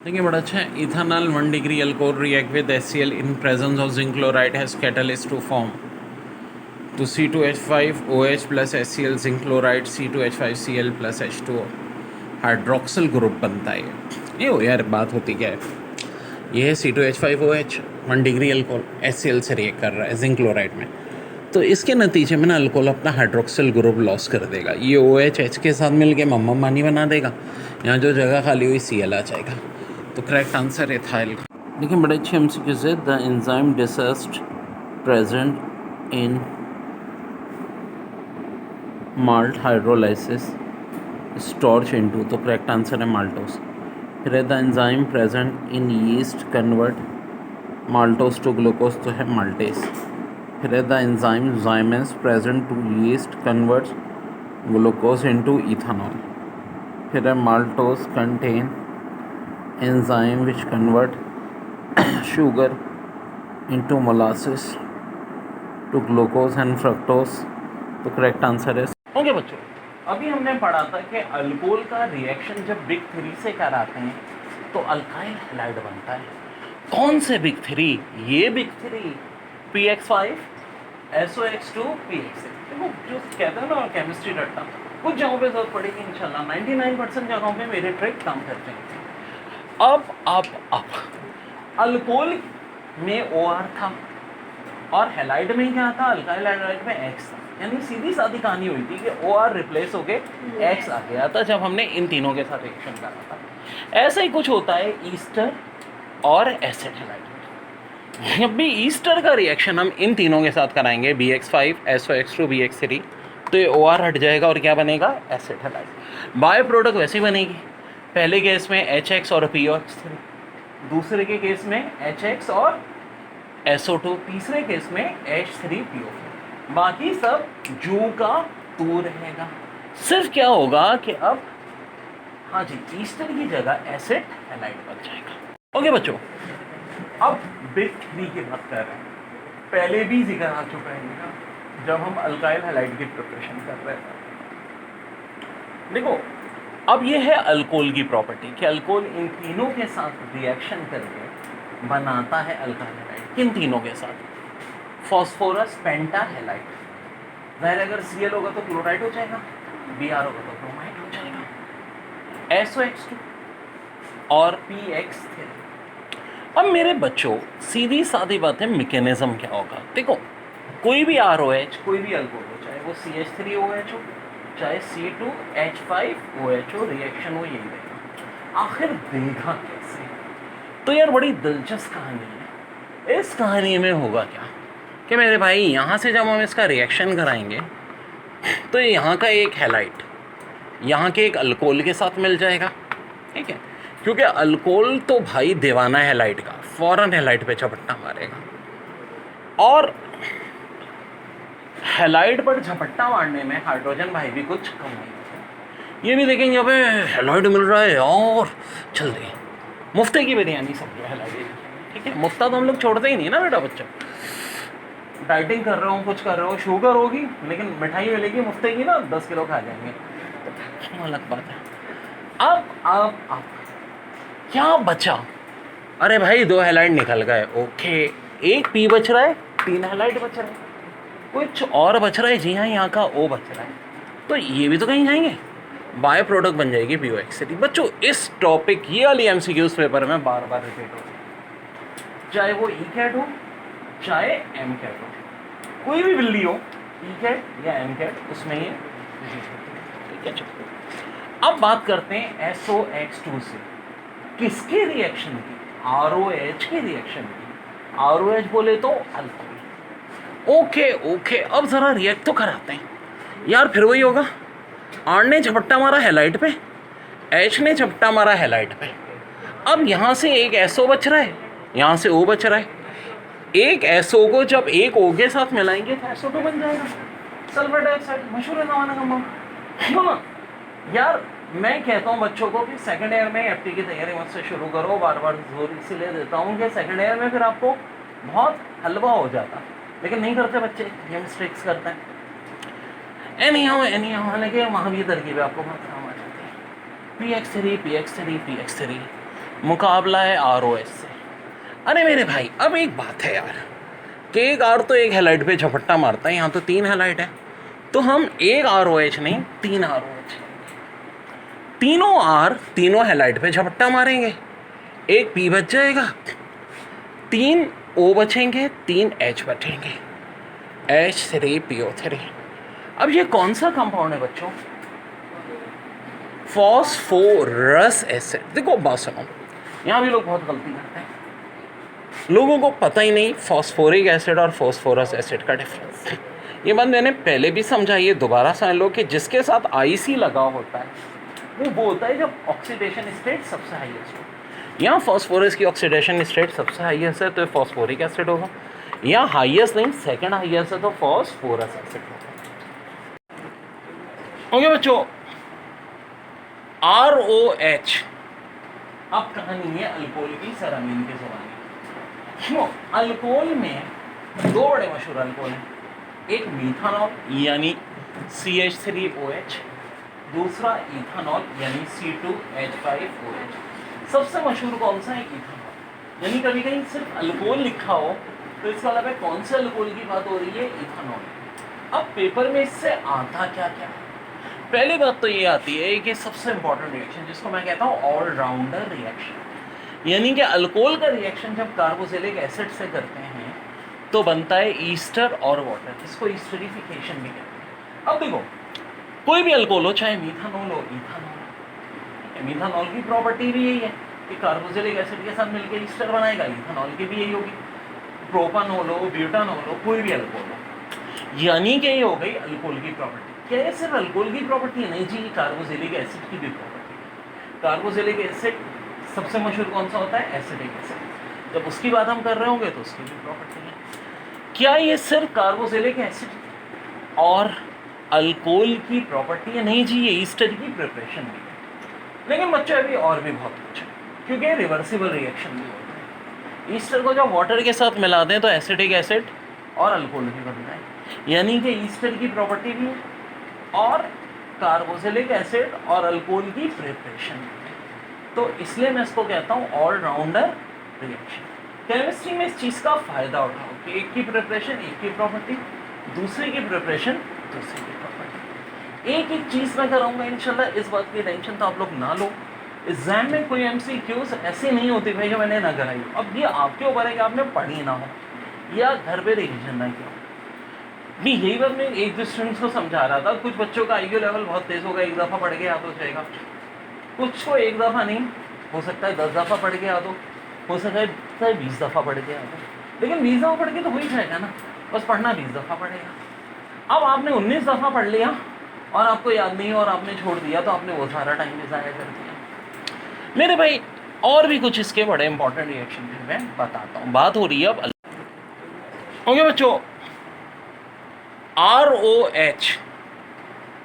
देखिए बड़ा अच्छा है। Ethanol 1 degree alcohol react with HCl in presence of zinc chloride has catalyst to form तो C2H5OH plus HCl zinc chloride C2H5Cl plus H2O hydroxyl group बनता है। ये हो यार, बात होती क्या है, ये है C2H5OH 1 डिग्री अल्कोहल HCl से रिएक्ट कर रहा है जिंक क्लोराइड में, तो इसके नतीजे में ना अल्कोहल अपना हाइड्रोक्सिल ग्रुप लॉस कर देगा। ये OH H के साथ मिल के मम्मा मानी बना देगा, यहाँ जो जगह खाली हुई Cl आ जाएगा। तो करेक्ट आंसर एथाइल। देखिए बड़े अच्छे एमसीक्यू से, the enzyme diastase present in malt hydrolysis starch into, तो करेक्ट आंसर है माल्टोस। फिर है the enzyme present in yeast convert maltose to glucose, तो है माल्टेस। फिर है the enzyme zymase present to yeast converts glucose into ethanol. फिर है maltose contain enzyme which convert sugar into molasses to glucose and fructose, तो correct answer है। Okay बच्चों, अभी हमने पढ़ा था कि अल्कोहल का रिएक्शन जब बिग थ्री से कराते हैं तो अल्काइल हैलाइड बनता है। कौन से बिग थ्री? ये big three PX5 SOX2 PX6। देखो जो कहते हैं ना केमिस्ट्री रट्टा, कुछ जगहों पे जरूरत पड़ेगी इंशाल्लाह, 99% जगहों पे मेरे ट्रिक काम करते हैं। अब अल्कोहल में OR था और हैलाइड में क्या था? अल्काइल हैलाइड में X था, यानी सीधी सादी कहानी हुई थी कि OR रिप्लेस होके X आ गया था जब हमने इन तीनों के साथ रिएक्शन करा था। ऐसा ही कुछ होता है ईस्टर और एसिड हैलाइड में। जब भी ईस्टर का रिएक्शन हम इन तीनों के साथ कराएंगे BX5 SOX2 BX3, तो ये OR हट जाएगा और क्या बनेगा? Acid halide. बाय प्रोडक्ट वैसी बनेगी, पहले केस में HX और POX3, दूसरे के केस में HX और SO2, तीसरे केस में H3PO4, बाकी सब जू का तू रहेगा। सिर्फ क्या होगा कि अब हाँ जी, ईस्टर की जगह एसिड हैलाइड बन जाएगा। ओके बच्चों, अब बिग थ्री की बात कर रहे हैं, पहले भी जिक्र आ चुका है जब हम अल्काइल हैलाइड की प्रिपरेशन कर रहे थे। देखो अब ये है अल्कोहल की प्रॉपर्टी कि अल्कोहल इन तीनों के साथ रिएक्शन करके बनाता है अल्काइल हैलाइड। किन तीनों के साथ? फास्फोरस पेंटा हैलाइड, वह अगर Cl होगा तो क्लोराइड हो जाएगा, Br होगा तो ब्रोमाइड हो जाएगा, SOX2 और PX3। अब मेरे बच्चों सीधी सादी बात है, मैकेनिज्म क्या होगा? देखो कोई भी ROH, कोई भी अल्कोहल हो, चाहे वो CH3OH हो चाहे C2H5OH हो, रिएक्शन वो यही देगा। आखिर देखा कैसे? तो यार बड़ी दिलचस्प कहानी है। इस कहानी में होगा क्या कि मेरे भाई यहाँ से जब हम इसका रिएक्शन कराएंगे तो यहाँ का एक हैलाइड यहाँ के एक अल्कोहल के साथ मिल जाएगा, ठीक है? क्योंकि अल्कोहल तो भाई दीवाना हैलाइड का, फौरन हैलाइड पे झपट्टा मारेगा, और हैलाइड पर झपट्टा मारने में हाइड्रोजन भाई भी कुछ कम नहीं होते। ये भी देखेंगे अबे हैलाइड मिल रहा है और चल दे, मुफ्ते की बिरयानी समझो हैलाइड, ठीक है? मुफ्ता तो हम लोग छोड़ते ही नहीं ना बेटा। बच्चा डाइटिंग कर रहे हो, कुछ कर रहे हो, शुगर होगी लेकिन मिठाई मिलेगी मुफ्ते की ना, 10 किलो खा जाएंगे, तो अलग बात है। अब क्या बचा? अरे भाई 2 हैलाइड निकल गए, ओके, एक P बच रहा है, 3 हैलाइड बच रहे हैं, कुछ और बच रहा है, जी हाँ यहाँ का O बच रहा है, तो ये भी तो कहीं जाएंगे, बाय प्रोडक्ट बन जाएगी POX3। बच्चों इस टॉपिक ये वाली MCQs पेपर में बार बार रिपीट होती है, चाहे वो ECAT हो चाहे MCAT हो, कोई भी बिल्ली हो, ECAT या MCAT, उसमें ये ठीक है। चलो अब बात करते हैं SOX2 से किसके रिएक्शन की? ROH की रिएक्शन की। ROH बोले तो अल्कोहल। ओके, अब जरा रिएक्ट तो कराते हैं यार। फिर वही होगा, R ने झपट्टा मारा हैलाइड पे, H ने झपट्टा मारा हैलाइड पे, अब यहाँ से एक SO बच रहा है, यहाँ से O बच रहा है, एक SO को जब एक O के साथ मिलाएंगे तो SO2 बन जाएगा, सल्फर डाइऑक्साइड, मशहूर है जमाना का मामला यार। मैं कहता हूँ बच्चों को कि सेकंड ईयर में FT की तैयारी मुझसे शुरू करो, बार बार जोर इसीलिए देता हूँ कि सेकंड ईयर में फिर आपको बहुत हलवा हो जाता, लेकिन नहीं करते बच्चे, ये मिस्टेक्स करते हैं। एनी हाउ हालांकि वहाँ भी तरकीब आपको बहुत काम आ जाती है। PX3 मुकाबला है ROH से। अरे मेरे भाई, अब एक बात है यार कि एक R तो एक हैलाइड पे झपट्टा मारता है, यहाँ तो 3 हैलाइड है, तो हम एक ROH नहीं 3 ROH, तीनों R तीनों हैलाइड पे झपट्टा मारेंगे, एक P बच जाएगा, 3 O बचेंगे, 3 H बचेंगे, H3PO3। अब ये कौन सा कंपाउंड है बच्चों? Phosphorous acid. देखो बात सुनो, यहाँ भी लोग बहुत गलती करते हैं, लोगों को पता ही नहीं फॉस्फोरिक एसिड और फॉस्फोरस एसिड का डिफरेंस। ये बात मैंने पहले भी समझाई है, दोबारा समझ लो कि जिसके साथ IC लगा होता है वो होता है जब ऑक्सीडेशन स्टेट सबसे हाईएस्ट हो। यहाँ फॉस्फोरस की ऑक्सीडेशन स्टेट सबसे हाईएस्ट है तो फॉस्फोरिक एसिड होगा, यहाँ हाईएस्ट नहीं सेकंड हाईएस्ट है तो फॉस्फोरस एसिड होगा। ओके बच्चों, ROH। अब कहानी है अल्कोहल की सरामीन के ज़माने। क्यों? अल्कोहल में 2 बड़े मशहूर अल्कोहल हैं, एक मीथानॉल यानी CH3OH, दूसरा इथानॉल यानी C2H5OH। सबसे मशहूर कौन सा है? इथानॉल। यानी कभी कहीं सिर्फ अल्कोहल लिखा हो तो इसका मतलब है कौन से अल्कोहल की बात हो रही है? इथानॉल। अब पेपर में इससे आता क्या क्या? पहली बात तो ये आती है कि सबसे इंपॉर्टेंट रिएक्शन जिसको मैं कहता हूँ ऑलराउंडर रिएक्शन, यानी कि अल्कोहल का रिएक्शन जब कार्बोक्सिलिक एसिड से करते हैं तो बनता है ईस्टर और वाटर, इसको ईस्टरिफिकेशन भी कहते हैं। अब देखो, कोई भी अल्कोहल हो, चाहे मीथानॉल हो, इथानॉल, मीथानॉल की प्रॉपर्टी भी यही है कि कार्बोक्सिलिक एसिड के साथ मिलकर ईस्टर बनाएगा, इथानॉल की भी यही होगी। प्रोपानॉल हो, ब्यूटानॉल हो, कोई भी अल्कोहल हो, यानी कि ये हो गई अल्कोहल की प्रॉपर्टी। क्या ये सिर्फ अल्कोहल की प्रॉपर्टी है? नहीं जी, कार्बोक्सिलिक एसिड की भी प्रॉपर्टी है। कार्बोक्सिलिक एसिड सबसे मशहूर कौन सा होता है? Acidic acid. जब उसकी बात हम कर रहे होंगे तो उसकी भी प्रॉपर्टी है। क्या ये सिर्फ कार्बोक्सिलिक एसिड और अल्कोहल की प्रॉपर्टी है? नहीं जी, ये ईस्टर की प्रिपरेशन भी है। लेकिन बच्चों अभी और भी बहुत कुछ है, क्योंकि रिवर्सिबल रिएक्शन भी होता है। ईस्टर को जब वाटर के साथ मिला दें तो एसिडिक एसिड और अल्कोहल भी बनता है, यानी कि ईस्टर की प्रॉपर्टी भी है और कार्बोक्सिलिक एसिड और अल्कोहल की प्रिपरेशन। तो इसलिए मैं इसको कहता हूँ ऑलराउंडर रिएक्शन। केमिस्ट्री में इस चीज़ का फ़ायदा उठाओ कि एक की प्रिपरेशन एक की प्रॉपर्टी, दूसरे की प्रिपरेशन दूसरे की प्रॉपर्टी। एक एक चीज़ मैं कराऊंगा इंशाल्लाह, इस बात की टेंशन तो आप लोग ना लो। एग्जाम में कोई MCQs ऐसे नहीं होती भाई जो मैंने ना कराई। अब ये आपके ऊपर है कि आपने पढ़ी ना हो या घर पे रिविजन ना किया। नहीं, यही बात मैं एक दो स्टूडेंट्स को समझा रहा था। कुछ बच्चों का IQ लेवल बहुत तेज़ होगा, एक दफ़ा पढ़ के याद हो जाएगा। कुछ को एक दफ़ा नहीं, हो सकता है 10 दफ़ा पढ़ के याद हो सकता है 20 दफ़ा पढ़ के याद हो, लेकिन 20 दफ़ा पढ़ के तो हो ही जाएगा ना, बस पढ़ना 20 दफ़ा पड़ेगा। अब आपने 19 दफ़ा पढ़ लिया और आपको याद नहीं और आपने छोड़ दिया तो आपने वो सारा टाइम भी ज़ाया कर दिया। मेरे भाई और भी कुछ इसके बड़े इंपॉर्टेंट रिएक्शन थे, मैं बताता हूँ। बात हो रही है अब ओके बच्चों, ROH।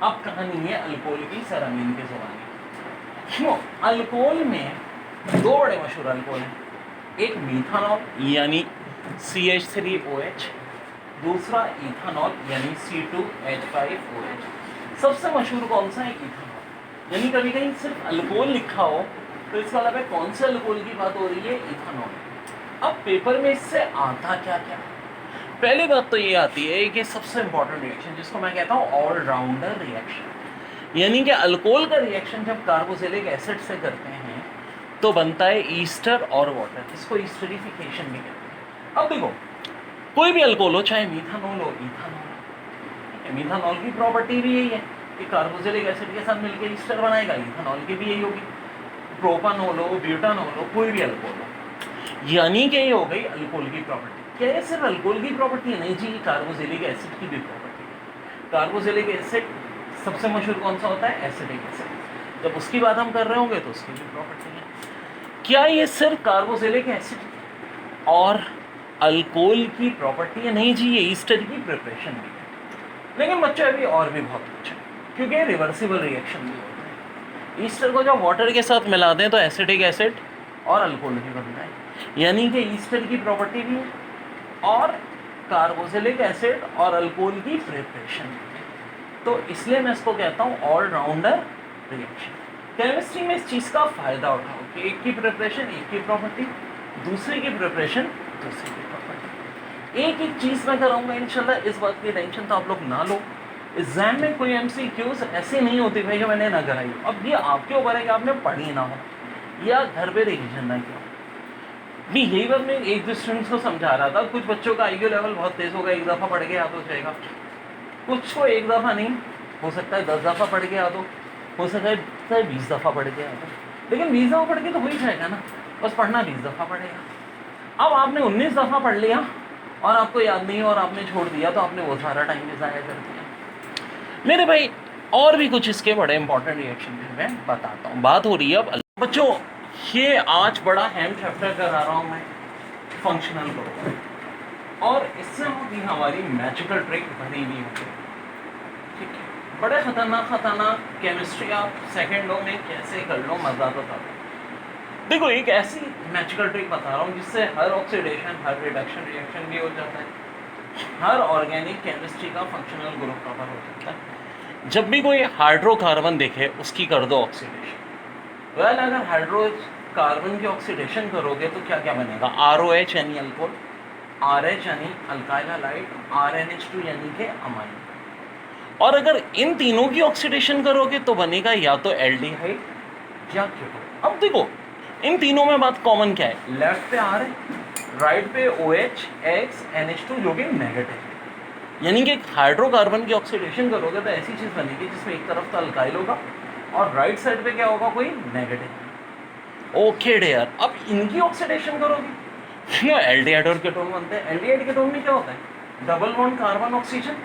अब कहानी है अल्कोहल की सरामीन के ज़माने। क्यों? अल्कोहल में 2 बड़े मशहूर अल्कोहल हैं, एक मीथानॉल यानी CH3OH, दूसरा इथानॉल यानी C2H5OH। सबसे मशहूर कौन सा है? इथानॉल। यानी कभी कहीं सिर्फ अल्कोहल लिखा हो तो इसका मतलब है कौन से अल्कोहल की बात हो रही है? इथानॉल। अब पेपर में इससे आता क्या क्या? पहली बात तो ये आती है कि सबसे इंपॉर्टेंट रिएक्शन जिसको मैं कहता हूँ ऑलराउंडर रिएक्शन, यानी कि अल्कोहल का रिएक्शन जब कार्बोक्सिलिक एसिड से करते हैं तो बनता है ईस्टर और वाटर, इसको ईस्टरिफिकेशन भी कहते हैं। अब देखो, कोई भी अल्कोहल हो, चाहे मीथानॉल हो, इथानॉल, मीथानॉल की प्रॉपर्टी भी यही है कि कार्बोक्सिलिक एसिड के साथ मिलकर ईस्टर बनाएगा, इथानॉल की भी यही होगी। प्रोपानॉल हो, ब्यूटानॉल हो, कोई भी अल्कोहल हो, यानी कि ये हो गई अल्कोहल की प्रॉपर्टी। क्या ये सिर्फ अल्कोहल की प्रॉपर्टी है? नहीं जी, कार्बोक्सिलिक एसिड की भी प्रॉपर्टी है। कार्बोक्सिलिक एसिड सबसे मशहूर कौन सा होता है? Acidic acid. जब उसकी बात हम कर रहे होंगे तो उसकी भी प्रॉपर्टी है। क्या ये सिर्फ कार्बोक्सिलिक एसिड और अल्कोहल की प्रॉपर्टी है? नहीं जी, ये ईस्टर की प्रिपरेशन भी है। लेकिन बच्चों अभी और भी बहुत कुछ है, क्योंकि रिवर्सिबल रिएक्शन भी होता है। ईस्टर को जब वाटर के साथ मिला दें तो एसिडिक एसिड और अल्कोहल भी बनता है, यानी कि ईस्टर की प्रॉपर्टी भी है और कार्बोक्सिलिक एसिड और अल्कोहल की प्रिपरेशन। तो इसलिए मैं इसको कहता हूँ ऑलराउंडर रिएक्शन। केमिस्ट्री में इस चीज़ का फ़ायदा उठाओ एक की प्रिपरेशन एक की प्रॉपर्टी, दूसरे की प्रिपरेशन दूसरे की प्रॉपर्टी। एक एक चीज़ मैं कराऊंगा इंशाल्लाह, इस बात की टेंशन तो आप लोग ना लो। एग्जाम में कोई एमसीक्यूज ऐसी नहीं होती भाई जो मैंने ना कराई। अब ये आपके ऊपर है कि आपने पढ़ी ना हो या घर पे रिविजन ना किया। मैं यही बात मैं एक दो स्टूडेंट्स को समझा रहा था, कुछ बच्चों का आईक्यू लेवल बहुत तेज होगा, एक दफ़ा पढ़ के याद हो जाएगा। कुछ को एक दफ़ा नहीं, हो सकता है 10 दफ़ा पढ़ के याद हो सकता है 20 दफ़ा पढ़ के याद हो, लेकिन 20 दफ़ा पढ़ के तो हो ही जाएगा ना, बस पढ़ना 20 दफ़ा पड़ेगा। अब आपने 19 दफ़ा पढ़ लिया और आपको याद नहीं और आपने छोड़ दिया, तो आपने वो सारा टाइम भी ज़ाया कर दिया मेरे भाई। और भी कुछ इसके बड़े इंपॉर्टेंट रिएक्शन भी मैं बताता हूँ। बात हो रही है अब बच्चों, ये आज बड़ा हैम चैप्टर करा रहा हूँ मैं, फंक्शनल ग्रुप, और इससे होगी हमारी मैजिकल ट्रिक भरी हुई होगी। ठीक है, बड़े खतरनाक केमिस्ट्री आप सेकेंडों में कैसे कर लो, मज़ा तो था। देखो एक ऐसी मैजिकल ट्रिक बता रहा हूँ जिससे हर ऑक्सीडेशन हर रिडक्शन रिएक्शन भी हो जाता है, हर ऑर्गेनिक केमिस्ट्री का फंक्शनल ग्रुप कवर हो जाता है। जब भी कोई हाइड्रोकार्बन देखे उसकी कर दो ऑक्सीडेशन। वेल अगर हाइड्रोकार्बन की ऑक्सीडेशन करोगे तो क्या क्या बनेगा, ROH यानी अल्कोहल, RH यानी अल्काइल हैलाइड, RNH2 यानी कि अमाइन। और अगर इन तीनों की ऑक्सीडेशन करोगे तो बनेगा या तो एल्डिहाइड या कीटोन। अब देखो इन तीनों में बात कॉमन क्या है, लेफ्ट पे R है, राइट पे OH X NH2 जो कि नेगेटिव है। यानी कि हाइड्रोकार्बन की ऑक्सीडेशन करोगे तो ऐसी चीज़ बनेगी जिसमें एक तरफ तो अल्काइल होगा और राइट साइड पे क्या होगा, कोई नेगेटिव। ओके डेयर, अब इनकी ऑक्सीडेशन करोगे ना, एल्डिहाइड और कीटोन बनते हैं। एल्डिहाइड कीटोन में क्या होता है, double bond carbon oxygen,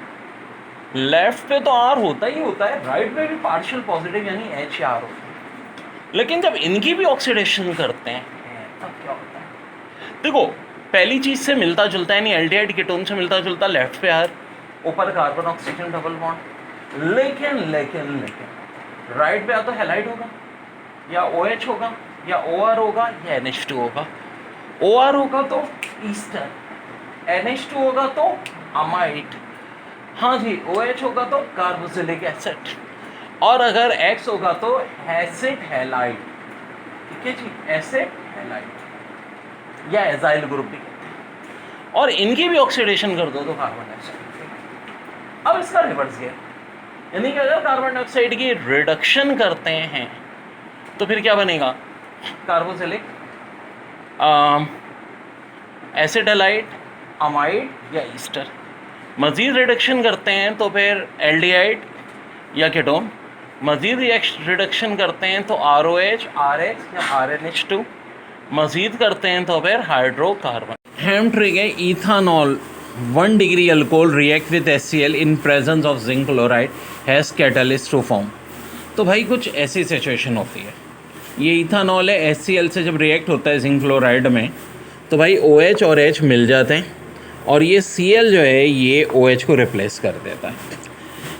left पे तो R होता ही होता है, राइट पे भी पार्शियल पॉजिटिव यानी H या R होता है। लेकिन जब इनकी भी ऑक्सीडेशन करते हैं तब क्या होता है, देखो पहली चीज से मिलता जुलता है, यानी एल्डिहाइड कीटोन से मिलता जुलता, लेफ्ट पे R, ऊपर कार्बन ऑक्सीजन डबल बॉन्ड। लेकिन राइट पे या तो हैलाइड होगा या OH होगा या OR होगा या NH2 होगा। OR होगा तो ईस्टर, NH2 होगा तो अमाइड, हाँ जी OH होगा तो कार्बोक्सिलिक एसिड, और अगर X होगा तो एसिड हैलाइड। ठीक है जी, एसिड हैलाइड या एजाइल ग्रुप भी कहते हैं। और इनकी भी ऑक्सीडेशन कर दो तो कार्बन डाइऑक्साइड। अब इसका रिवर्स गियर, यानी कि अगर कार्बन डाइऑक्साइड की रिडक्शन करते हैं तो फिर क्या बनेगा, कार्बोक्सिलिक एसिड हैलाइड, अमाइड या ईस्टर। मज़ीद रिडक्शन करते हैं तो फिर एल्डिहाइड या कीटोन। मज़ीद रिडक्शन करते हैं तो ROH, RH या RNH2। मज़ीद करते हैं तो फिर हाइड्रोकार्बन। हेम ट्रिक है, ethanol 1 degree alcohol react with HCl in presence of zinc chloride has catalyst to form. तो भाई कुछ ऐसी सिचुएशन होती है, ये इथानॉल है, HCl से जब रिएक्ट होता है जिंक क्लोराइड में तो भाई OH और H मिल जाते हैं और ये Cl जो है ये OH को रिप्लेस कर देता है।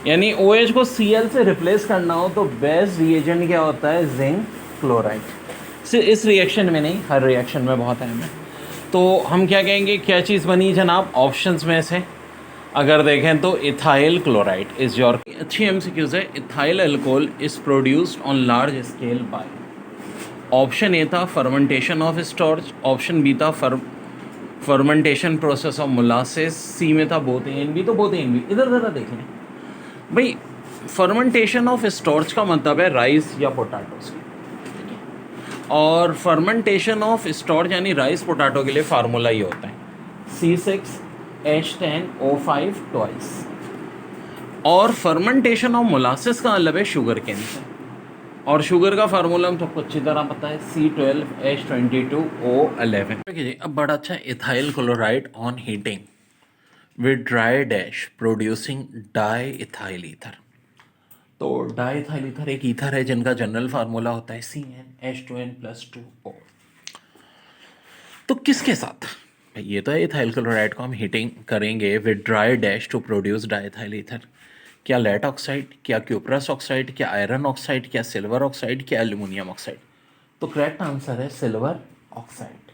यानी OH को Cl से रिप्लेस करना हो तो बेस्ट रिएजेंट क्या होता है, जिंक क्लोराइड। सिर्फ इस रिएक्शन में नहीं, हर रिएक्शन में बहुत अहम है। तो हम क्या कहेंगे, क्या चीज़ बनी जनाब, ऑप्शंस में से अगर देखें तो इथाइल क्लोराइड इज़ योर। अच्छी MCQs है, ethyl alcohol is produced on large scale by. Option A था fermentation of starch, option B था fermentation process of molasses, C में था बोथ ए एंड बी। तो बोथ ए एंड बी, इधर ज़रा देख लें भाई। फर्मेंटेशन ऑफ स्टार्च का मतलब है राइस या पोटैटोस, और फर्मेंटेशन ऑफ स्टार्च यानी राइस पोटैटो के लिए फार्मूला ये होता है C6H10O5 ट्वाइस। और फर्मेंटेशन ऑफ मोलासेस का मतलब है शुगर केन से, और शुगर का फार्मूला हम सबको अच्छी तरह पता है C12H22O11। ठीक है जी, अब बड़ा अच्छा, ethyl chloride on heating with dry dash producing di ethyl ether. तो डाई इथाइल ईथर एक ईथर है जिनका जनरल फार्मूला होता है CnH2n+2O। तो किसके साथ, ये तो है इथाइल क्लोराइड को हम हीटिंग करेंगे with dry dash to produce diethyl ether. क्या लेड ऑक्साइड, क्या क्यूप्रस ऑक्साइड, क्या आयरन ऑक्साइड, क्या सिल्वर ऑक्साइड, क्या एल्यूमिनियम ऑक्साइड। तो करेक्ट आंसर है सिल्वर ऑक्साइड।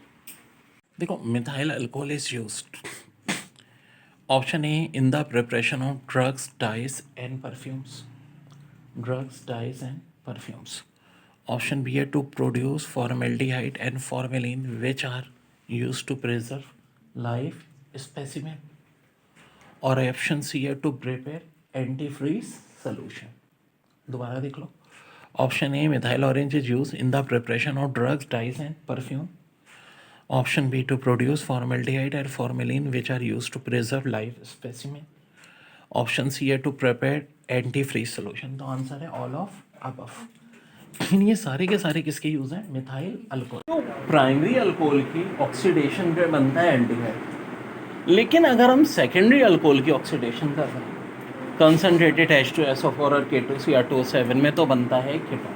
देखो methyl alcohol is used, option A, in the preparation of drugs, dyes and perfumes. Drugs, dyes and perfumes. Option B है to produce formaldehyde and formalin which are use to preserve life specimen, और option C है to prepare antifreeze solution. दोबारा देख लो। Option A methyl orange is use in the preparation of drugs, dyes and perfume. Option B to produce formaldehyde and formalin which are use to preserve life specimen. Option C है to prepare antifreeze solution. तो answer है all of above. लेकिन ये सारे के सारे किसके use हैं? Methyl alcohol. तो प्राइमरी अल्कोहल की ऑक्सीडेशन पे बनता है एल्डिहाइड, लेकिन अगर हम सेकेंडरी अल्कोहल की ऑक्सीडेशन कर रहे हैं कंसनट्रेटेड H2SO4 और K2Cr2O7 में, तो बनता है कीटोन।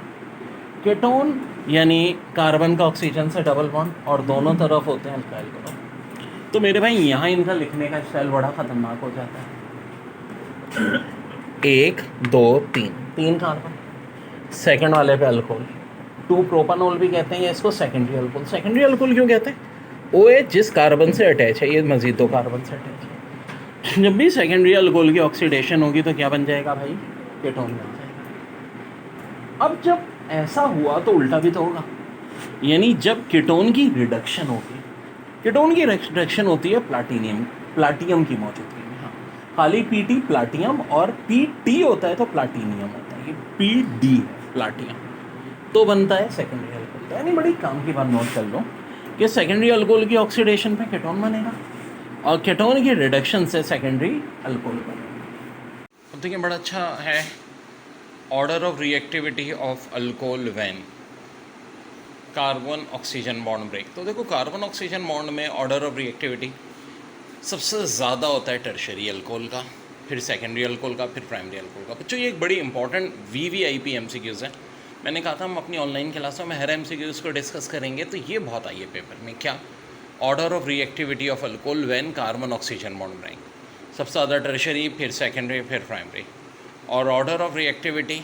कीटोन यानी कार्बन का ऑक्सीजन से डबल बॉन्ड और दोनों तरफ होते हैं अल्काइल ग्रुप। तो मेरे भाई यहाँ इनका लिखने का स्टाइल बड़ा खतरनाक हो जाता है। 1 2 3 3 कार्बन, सेकंड वाले पे अल्कोहल, 2 प्रोपानोल भी कहते हैं, या इसको सेकेंडरी अल्कोहल। सेकेंडरी अल्कोहल क्यों कहते हैं? OH जिस कार्बन से अटैच है, ये मजीद 2 कार्बन से अटैच है। जब भी सेकेंडरी अल्कोहल की ऑक्सीडेशन होगी तो क्या बन जाएगा भाई? कीटोन बन जाएगा। अब जब ऐसा हुआ तो उल्टा भी तो होगा, यानी जब कीटोन की रिडक्शन होगी, कीटोन की रिडक्शन होती है प्लाटियम की मौजूदगी में। हाँ, खाली पीटी प्लाटियम और पीटी होता है तो प्लाटिनियम होता है, ये PD प्लाटियम, तो बनता है सेकेंडरी अल्कोहल। यानी बड़ी काम की बात नोट कर लो कि सेकेंडरी अल्कोहल की ऑक्सीडेशन पे कीटोन बनेगा और कीटोन की रिडक्शन से सेकेंडरी अल्कोहल बनेगा। अब देखिए बड़ा अच्छा है order of reactivity of alcohol when carbon oxygen bond break. तो देखो कार्बन ऑक्सीजन बॉन्ड में ऑर्डर ऑफ रिएक्टिविटी सबसे ज़्यादा होता है टर्शरी अल्कोहल का, फिर सेकेंडरी अल्कोहल का, फिर प्राइमरी अल्कोहल का। बच्चों ये एक बड़ी इंपॉर्टेंट VVIP MCQs है। मैंने कहा था हम अपनी ऑनलाइन क्लासों में हर MCQs को डिस्कस करेंगे, तो ये बहुत आई है पेपर में। क्या? Order of reactivity of alcohol when carbon oxygen bond break, सबसे ज़्यादा टर्शरी, फिर सेकेंडरी, फिर प्राइमरी। और order of reactivity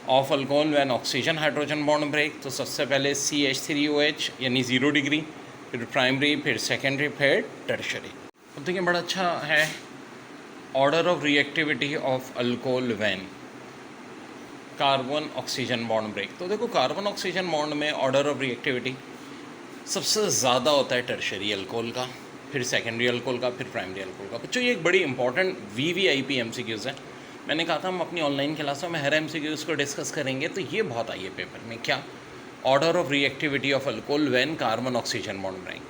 of alcohol when oxygen hydrogen bond break, तो सबसे पहले CH3OH यानी 0 डिग्री, फिर प्राइमरी, फिर सेकेंडरी, फिर टर्शरी। अब देखिए बड़ा अच्छा है order of reactivity of alcohol when carbon oxygen bond break. तो देखो कार्बन ऑक्सीजन बॉन्ड में ऑर्डर ऑफ रिएक्टिविटी सबसे ज़्यादा होता है टर्शरी अल्कोहल का, फिर सेकेंडरी अल्कोहल का, फिर प्राइमरी अल्कोहल का। बच्चों ये एक बड़ी इंपॉर्टेंट VVIP MCQs है। मैंने कहा था हम अपनी ऑनलाइन क्लासों में हर MCQs को डिस्कस करेंगे, तो ये बहुत आई है पेपर में। क्या? Order of reactivity of alcohol when carbon oxygen bond break,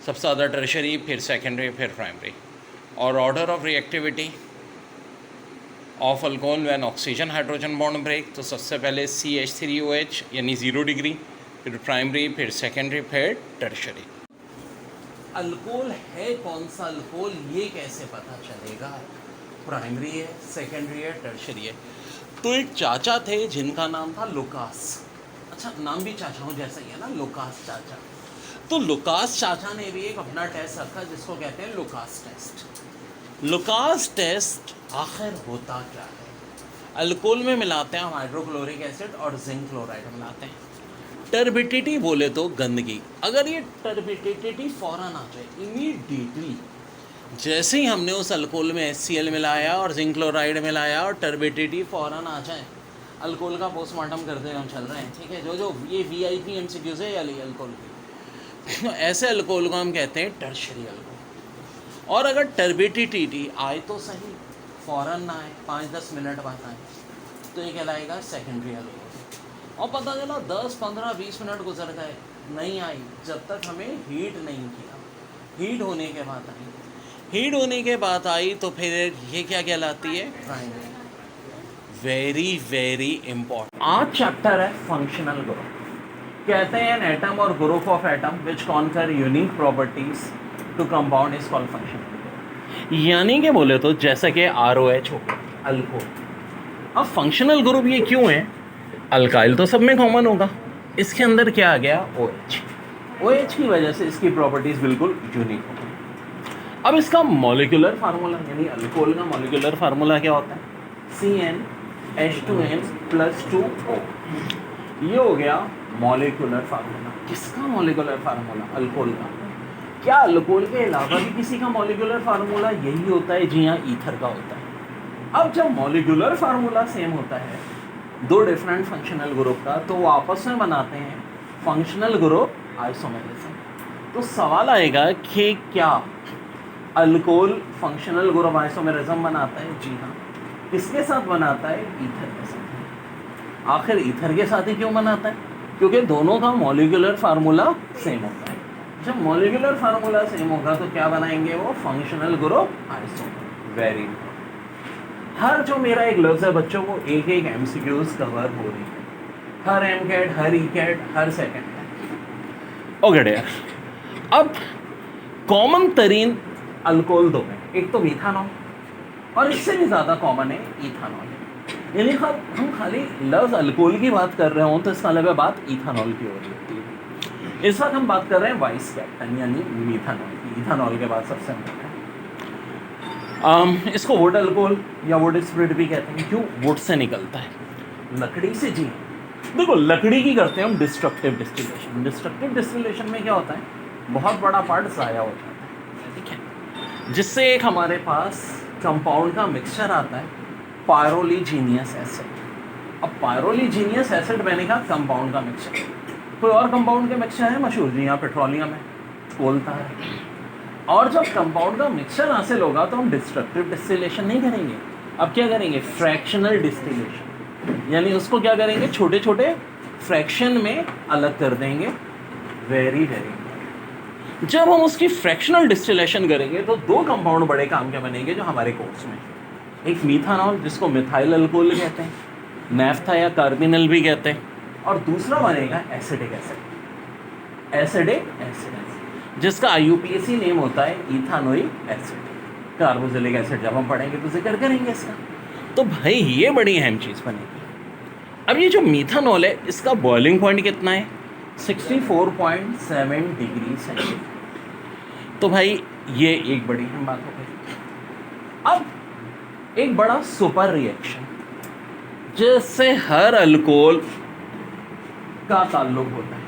सबसे ज़्यादा टर्शरी, फिर सेकेंडरी, फिर प्राइमरी। और order of reactivity of alcohol when oxygen hydrogen bond break, तो सबसे पहले CH3OH यानी 0 डिग्री, फिर प्राइमरी, फिर सेकेंडरी, फिर टर्शरी। अल्कोहल है कौन सा अल्कोहल, ये कैसे पता चलेगा? प्राइमरी है, सेकेंडरी है, टर्शरी है। तो एक चाचा थे जिनका नाम था लुकास। अच्छा, नाम भी चाचाओं जैसा ही है ना, लुकास चाचा। तो लुकास चाचा ने भी एक अपना टेस्ट रखा जिसको कहते हैं लुकास टेस्ट। लुकास टेस्ट आखिर होता क्या है? अल्कोहल में मिलाते हैं हम हाइड्रोक्लोरिक एसिड और जिंक क्लोराइड मिलाते हैं। टर्बिडिटी बोले तो गंदगी, अगर ये टर्बिडिटी फ़ौरन आ जाए इमीडिएटली, जैसे ही हमने उस अल्कोहल में HCl मिलाया और जिंक क्लोराइड मिलाया और टर्बिडिटी फ़ौरन आ जाए, अल्कोहल का पोस्टमार्टम करते हुए हम चल रहे हैं, ठीक है। जो ये VIP MCQs है या अल्कोहल की, तो ऐसे अल्कोहल को हम कहते हैं टर्शरी अल्कोहल। और अगर टर्बिडिटी आए तो सही, फ़ौरन ना आए, 5-10 मिनट बाद आए, तो ये कहलाएगा सेकेंडरी अल्कोहल। और पता चला 10-15-20 मिनट गुजर गए, नहीं आई, जब तक हमें हीट नहीं किया। हीट होने के बाद आई, हीट होने के बाद आई तो फिर ये क्या कहलाती है? प्राइमरी। Very very important. आज चैप्टर है फंक्शनल ग्रुप। कहते हैं एन एटम और group of atom which confer unique properties to compound is called functional. यानी कि बोले तो जैसा कि ROH हो, अल्कोहल। अब फंक्शनल ग्रुप ये क्यों है? अल्काइल तो सब में कॉमन होगा, इसके अंदर क्या आ गया? OH। OH की वजह से इसकी प्रॉपर्टीज बिल्कुल यूनिक होगी। अब इसका मॉलिक्यूलर फार्मूला, यानी अल्कोहल का मॉलिक्यूलर फार्मूला क्या होता है? CnH2n+2O। ये हो गया मॉलिक्यूलर फार्मूला। किसका मॉलिक्यूलर फार्मूला? अल्कोहल का। क्या अल्कोहल के अलावा भी किसी का मॉलिक्यूलर फार्मूला यही होता है? जी हाँ, ईथर का होता है। अब जब मॉलिक्यूलर फार्मूला सेम होता है दो डिफरेंट फंक्शनल ग्रुप का, तो वो आपस में बनाते हैं फंक्शनल ग्रुप आइसोमेरिज्म। तो सवाल आएगा कि क्या अल्कोहल फंक्शनल ग्रुप आइसोमेरिज्म बनाता है? जी हाँ। किसके साथ बनाता है? ईथर के साथ। आखिर ईथर के साथ ही क्यों बनाता है? क्योंकि दोनों का मॉलिक्यूलर फार्मूला सेम होता है। जब मॉलिक्यूलर फार्मूला सेम होगा तो क्या बनाएंगे वो? Functional group isomer. Very good. हर जो मेरा एक लफ्ज़ है बच्चों, वो एक एक एमसीक्यूज कवर हो रही है, हर एम कैट, हर ई कैट, हर सेकेंड। ओके डियर, अब कॉमन तरीन अल्कोहल दो है, एक तो मीथानॉल और इससे भी ज़्यादा कॉमन है इथानॉल। यानी हम खाली लफ्ज़ अल्कोहल की बात कर रहे हो तो इसका मतलब बात इथानॉल की हो रही होती है। इस वक्त हम बात कर रहे हैं वाइस कैप्टन यानी मीथानॉल की। इथानॉल के बाद सबसे मोटा इसको वुड अल्कोहल या वुड स्प्रिट भी कहते हैं। क्यों? वुड से निकलता है, लकड़ी से। जी देखो, लकड़ी की करते हैं हम डिस्ट्रक्टिव डिस्टिलेशन। डिस्ट्रक्टिव डिस्टिलेशन में क्या होता है? बहुत बड़ा पार्ट ज़ाया हो जाता है, ठीक है, जिससे एक हमारे पास कंपाउंड का मिक्सचर आता है, पायरोलीजीनियस एसिड। अब पायरोलीजीनियस एसिड बनेगा कंपाउंड का मिक्सचर। कोई और कंपाउंड के मिक्सचर है मशहूर? जी हाँ, पेट्रोलियम है, कोलता है। और जब कंपाउंड का मिक्सचर हासिल होगा तो हम डिस्ट्रक्टिव डिस्टिलेशन नहीं करेंगे। अब क्या करेंगे? फ्रैक्शनल डिस्टिलेशन, यानी उसको क्या करेंगे? छोटे छोटे फ्रैक्शन में अलग कर देंगे। Very very. जब हम उसकी फ्रैक्शनल डिस्टिलेशन करेंगे तो दो कंपाउंड बड़े काम के बनेंगे जो हमारे कोर्स में। एक मीथानॉल, जिसको मिथाइल अल्कोहल कहते हैं, नैफ्था या कार्बिनल भी कहते हैं, और दूसरा बनेगा एसिडिक एसिड। एसिडिक एसिड जिसका IUPAC नेम होता है इथानोइक एसिड। कार्बोक्सिलिक एसिड जब हम पढ़ेंगे तो जिक्र करेंगे इसका। तो भाई ये बड़ी अहम चीज़ बनेगी। अब ये जो मीथानॉल है, इसका बॉइलिंग पॉइंट कितना है? 64.7 डिग्री सेंटीग्रेड। तो भाई ये एक बड़ी अहम बात हो गई। अब एक बड़ा सुपर रिएक्शन जिससे हर अल्कोहल का ताल्लुक होता है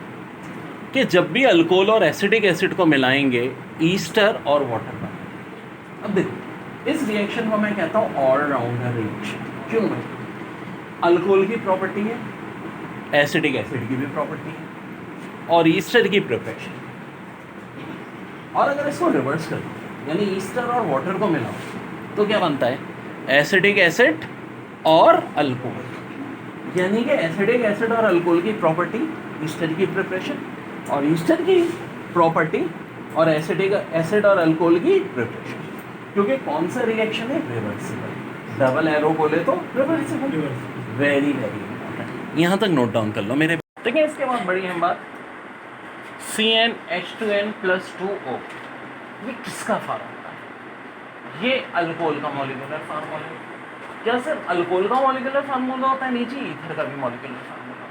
कि जब भी अल्कोहल और एसिडिक एसिड को मिलाएंगे ईस्टर और वाटर बनेगा। अब देखो, इस रिएक्शन को मैं कहता हूँ ऑलराउंडर रिएक्शन। क्यों भाई? अल्कोहल की प्रॉपर्टी है, एसिडिक एसिड की भी प्रॉपर्टी है, और ईस्टर की प्रिपरेशन। और अगर इसको रिवर्स कर दो, यानी ईस्टर और वाटर को मिलाओ, तो क्या बनता है? एसिडिक एसिड और अल्कोहल। यानी कि एसिडिक एसिड और अल्कोहल की प्रॉपर्टी, ईस्टर की प्रिपरेशन, और ईस्टर की प्रॉपर्टी और एसिडिक एसिड और अल्कोहल की प्रिपरेशन। क्योंकि कौन सा रिएक्शन है? रिवर्सिबल। डबल एरो बोले तो रिवर्सिबल। वेरी वेरी इंपॉर्टेंट, यहाँ तक नोट डाउन कर लो मेरे। देखिए, इसके बाद बड़ी अहम बात, CnH2n+2O, ये किसका फार्मूला है? ये अल्कोहल का मॉलिक्यूलर फार्मूला है। क्या सिर्फ अल्कोहल का मॉलिक्यूलर फार्मूला होता है? नहीं जी, ईथर का भी मॉलिक्यूलर फार्मूला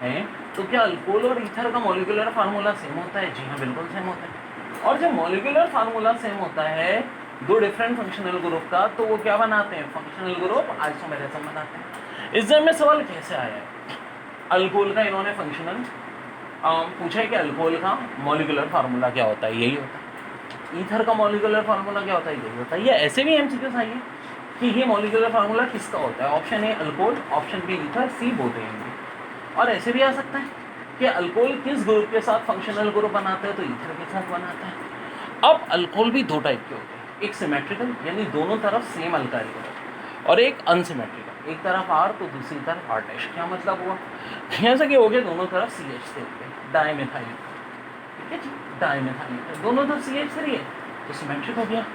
है। तो क्या अल्कोहल और ईथर का मॉलिक्यूलर फार्मूला सेम होता है? जी हाँ, बिल्कुल सेम होता है। और जब मॉलिक्यूलर फार्मूला सेम होता है दो डिफरेंट फंक्शनल ग्रुप का, तो वो क्या बनाते हैं? फंक्शनल ग्रुप आइसोमेरिज्म बनाते हैं। इस में सवाल कैसे आया है? अल्कोहल का इन्होंने फंक्शनल पूछा है कि अल्कोहल का मॉलिक्यूलर फार्मूला क्या होता है? यही होता है। ईथर का मॉलिक्यूलर फार्मूला क्या होता है? यही होता है। या ऐसे भी MCQs आई है कि ये मॉलिक्यूलर फार्मूला किसका होता है? Option A alcohol, option B ether, C both and. और ऐसे भी आ सकता है कि अल्कोहल किस ग्रुप के साथ फंक्शनल ग्रुप बनाता है? तो ईथर के साथ बनाता है। अब अल्कोहल भी दो टाइप के होते हैं, एक सिमेट्रिकल यानी दोनों तरफ सेम अल्काइल ग्रुप, और एक अनसिमेट्रिकल, एक तरफ R तो दूसरी तरफ R'। क्या मतलब हुआ? जैसे कि हो गया दोनों तरफ CH3 डाइमिथाइल, ठीक है जी, डाइमिथाइल, दोनों तरफ CH3 है तो सिमेट्रिक हो गया।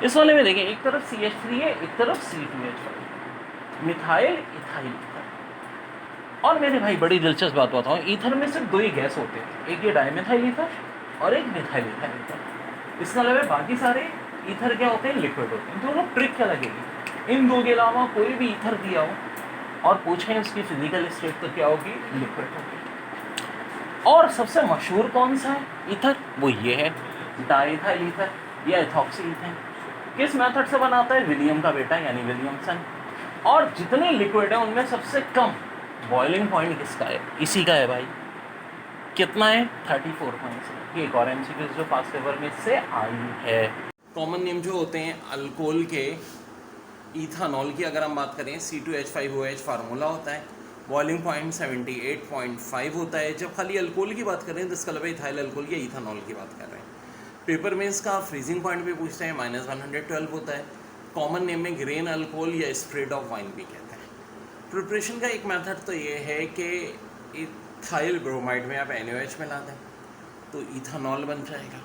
इस वाले में देखिए, एक तरफ CH3 है, एक तरफ C2H5, मिथाइल इथाइल। और मेरे भाई बड़ी दिलचस्प बात बताऊँ, ईथर में सिर्फ दो ही गैस होते हैं, एक ये डाइमिथाइल ईथर और एक मिथाइल इथाइल ईथर। इसके अलावा बाकी सारे ईथर क्या होते हैं? लिक्विड होते हैं। दोनों ट्रिक क्या लगेगी? इन दो के अलावा कोई भी ईथर दिया हो और पूछें उसकी फिजिकल स्टेट तो क्या होगी? लिक्विड होगी। और सबसे मशहूर कौन सा है ईथर? वो ये है, डाइथाइल ईथर या एथॉक्सी ईथर। किस मेथड से बनाता है? विलियम का बेटा यानी विलियमसन। और जितने लिक्विड है उनमें सबसे कम बॉइलिंग पॉइंट किसका है? इसी का है भाई। कितना है? 34.6। ये एक और MCQ जो पास पेपर में इससे आई है। कॉमन नेम जो होते हैं अल्कोहल के, इथानॉल की अगर हम बात करें, C2H5OH फार्मूला होता है, बॉइलिंग पॉइंट 78.5 होता है। जब खाली अल्कोहल की बात कर रहे हैं तो इसका मतलब इथाइल अल्कोहल या इथानॉल की बात कर रहे हैं। पेपर में इसका फ्रीजिंग पॉइंट भी पूछते हैं, -112 होता है। कॉमन नेम में ग्रेन अल्कोहल या स्प्रेड ऑफ वाइन भी कहते हैं। प्रिपरेशन का एक मेथड तो ये है कि इथाइल ब्रोमाइड में आप NaOH मिला दें तो इथानॉल बन जाएगा।